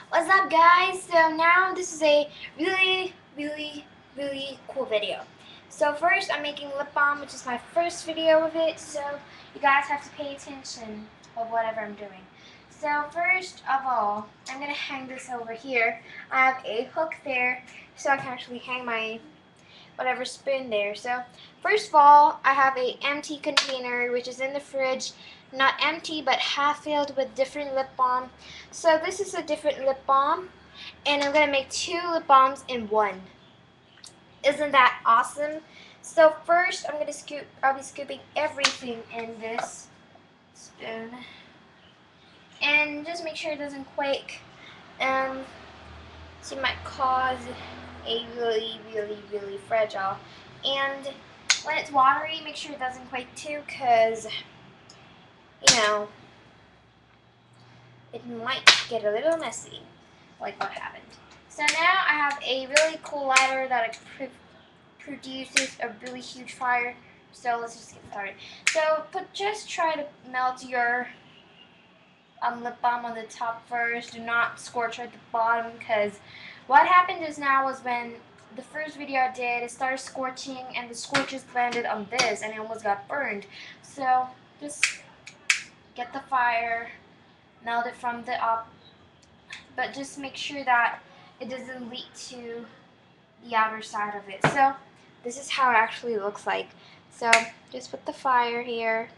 What's up, guys? So now this is a really cool video. So first I'm making lip balm, which is my first video of it, so you guys have to pay attention of whatever I'm doing. So first of all, I'm going to hang this over here. I have a hook there so I can actually hang my whatever spoon there. So first of all, I have a empty container which is in the fridge, not empty but half filled with different lip balm. So this is a different lip balm, and I'm gonna make 2 lip balms in one. Isn't that awesome? So first I'll be scooping everything in this spoon, and just make sure it doesn't quake. So it might cause a really fragile. And when it's watery, make sure it doesn't quake too, because, you know, it might get a little messy, like what happened. So now I have a really cool lighter that produces a really huge fire. So let's just get started. So just try to melt your lip balm on the top first. Do not scorch at the bottom, because what happened just now was when the first video I did, it started scorching and the scorches landed on this and it almost got burned. So just get the fire, melt it from the up, but just make sure that it doesn't leak to the outer side of it. So this is how it actually looks like. So just put the fire here.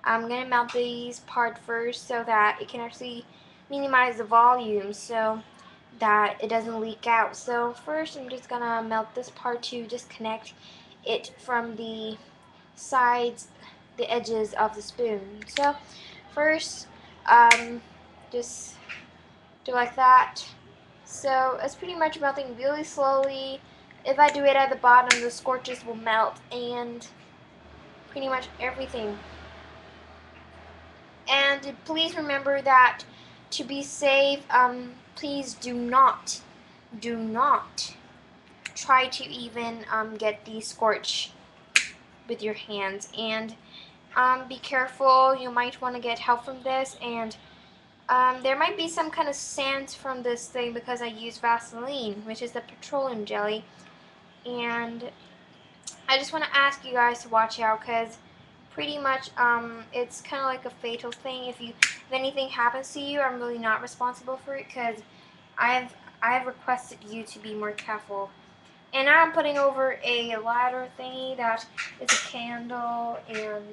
I'm going to melt these part first so that it can actually minimize the volume so that it doesn't leak out. So first I'm just going to melt this part to disconnect it from the sides, the edges of the spoon. So first just do like that. So it's pretty much melting really slowly. If I do it at the bottom, the scorches will melt and pretty much everything. And please remember that to be safe, please do not try to even get the scorch with your hands. And be careful, you might want to get help from this. And there might be some kind of scent from this thing because I use Vaseline, which is the petroleum jelly. And I just want to ask you guys to watch out, because pretty much it's kind of like a fatal thing. If anything happens to you, I'm really not responsible for it, because I've requested you to be more careful. And now I'm putting over a lighter thingy that is a candle, and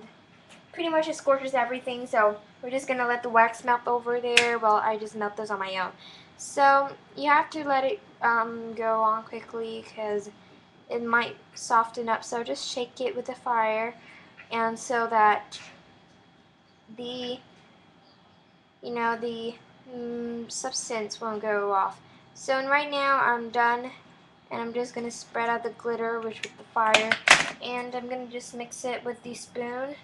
pretty much it scorches everything. So we're just gonna let the wax melt over there while I just melt this on my own. So you have to let it go on quickly, because it might soften up. So just shake it with the fire, and so that the substance won't go off. So right now I'm done, and I'm just gonna spread out the glitter with the fire, and I'm gonna just mix it with the spoon,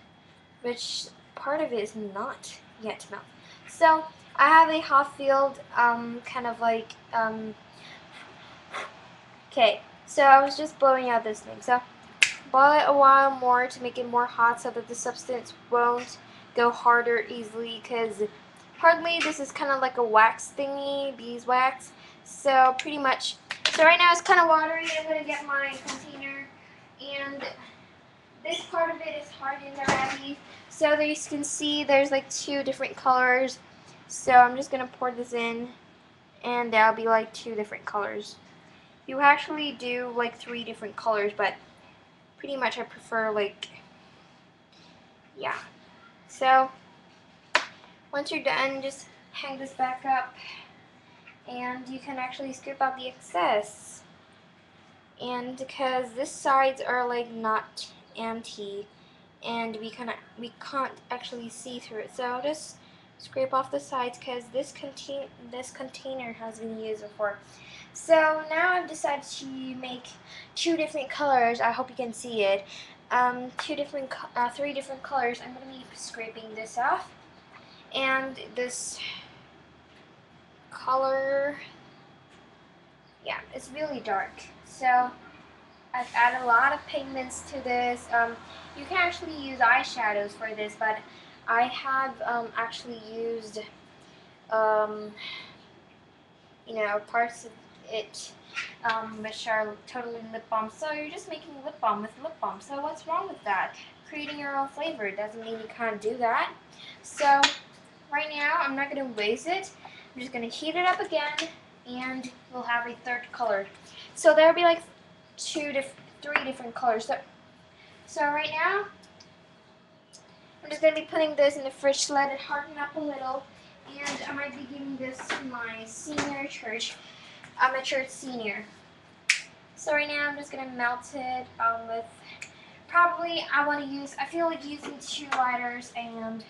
which part of it is not yet melt. So I have a hot field kind of like okay, so I was just blowing out this thing. So boil it a while more to make it more hot so that the substance won't go harder easily, because hardly this is kind of like a wax thingy, beeswax. So pretty much, so right now it's kind of watery. I'm going to get my container, and this part of it is hardened already. So there you can see there's like 2 different colors. So I'm just going to pour this in, and there'll be like 2 different colors. You actually do like 3 different colors, but pretty much I prefer like, yeah. So once you're done, just hang this back up, and you can actually scoop out the excess. And because these sides are like not empty, and we can't actually see through it, so just scrape off the sides, because this container has been used before. So now I've decided to make 2 different colors. I hope you can see it. 3 different colors. I'm going to be scraping this off, and this color, yeah, it's really dark. So I've added a lot of pigments to this. You can actually use eyeshadows for this, but I have actually used parts of it which are totally lip balm. So you're just making lip balm with lip balm. So what's wrong with that? Creating your own flavor doesn't mean you can't do that. So right now I'm not going to waste it. I'm just going to heat it up again, and we'll have a third color. So there'll be like three different colors. So right now I'm just going to be putting this in the fridge to let it harden up a little. And I might be giving this to my senior church. I'm a church senior. So right now I'm just going to melt it with, probably I feel like using 2 lighters and,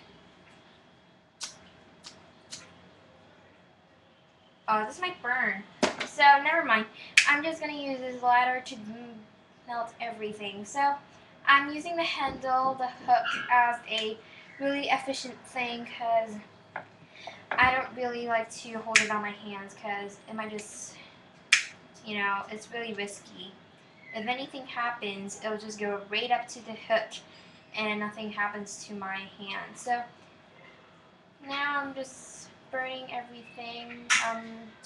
this might burn. So never mind. I'm just going to use this lighter to melt everything. So I'm using the handle, the hook, as a really efficient thing because I don't really like to hold it on my hands because it might just, it's really risky. If anything happens, it'll just go right up to the hook and nothing happens to my hand. So now I'm just burning everything.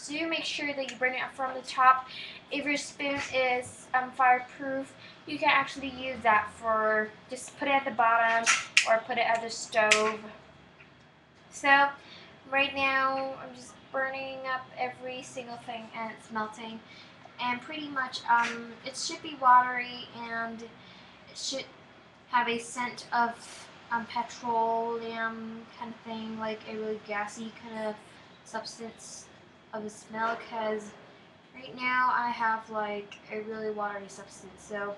Do make sure that you burn it from the top. If your spoon is fireproof, you can actually use that for, just put it at the bottom or put it at the stove. So right now I'm just burning up every single thing and it's melting. And pretty much it should be watery and it should have a scent of petroleum kind of thing, like a really gassy kind of substance of a smell, because right now I have like a really watery substance. So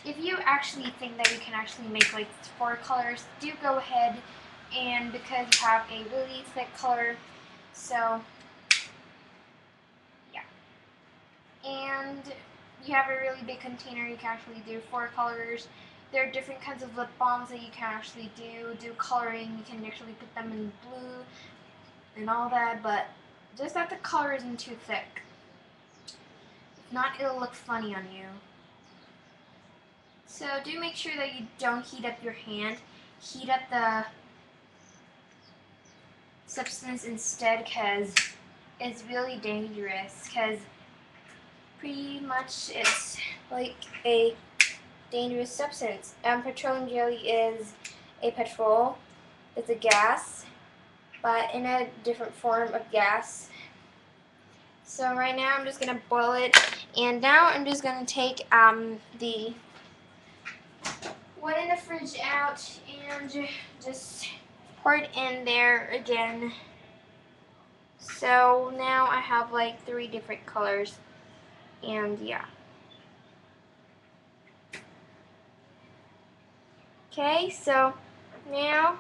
if you actually think that you can actually make like 4 colors, do go ahead, and because you have a really thick color, so yeah. And you have a really big container, you can actually do 4 colors. There are different kinds of lip balms that you can actually do coloring. You can actually put them in blue and all that, but just that the color isn't too thick. If not, it'll look funny on you. So do make sure that you don't heat up your hand. Heat up the substance instead, because it's really dangerous, because pretty much it's like a dangerous substance. Petroleum jelly is a petrol. It's a gas, but in a different form of gas. So right now I'm just going to boil it, and now I'm just going to take the one in the fridge out and just pour it in there again. So now I have like 3 different colors, and yeah. Okay, so now,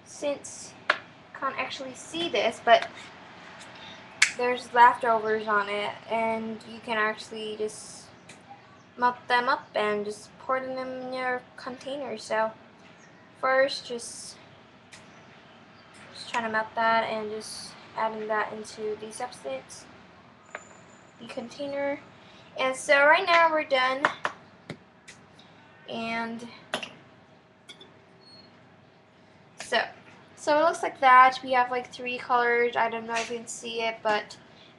since you can't actually see this, but there's leftovers on it, and you can actually just melt them up and just pour them in your container. So first, just trying to melt that and just adding that into the substance, the container. And so right now we're done, and so it looks like that. We have like 3 colors. I don't know if you can see it, but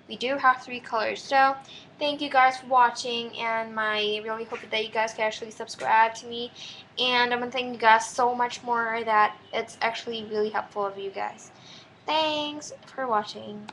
we do have 3 colors. So thank you guys for watching, and I really hope that you guys can actually subscribe to me. And I'm gonna thank you guys so much more, that it's actually really helpful of you guys. Thanks for watching.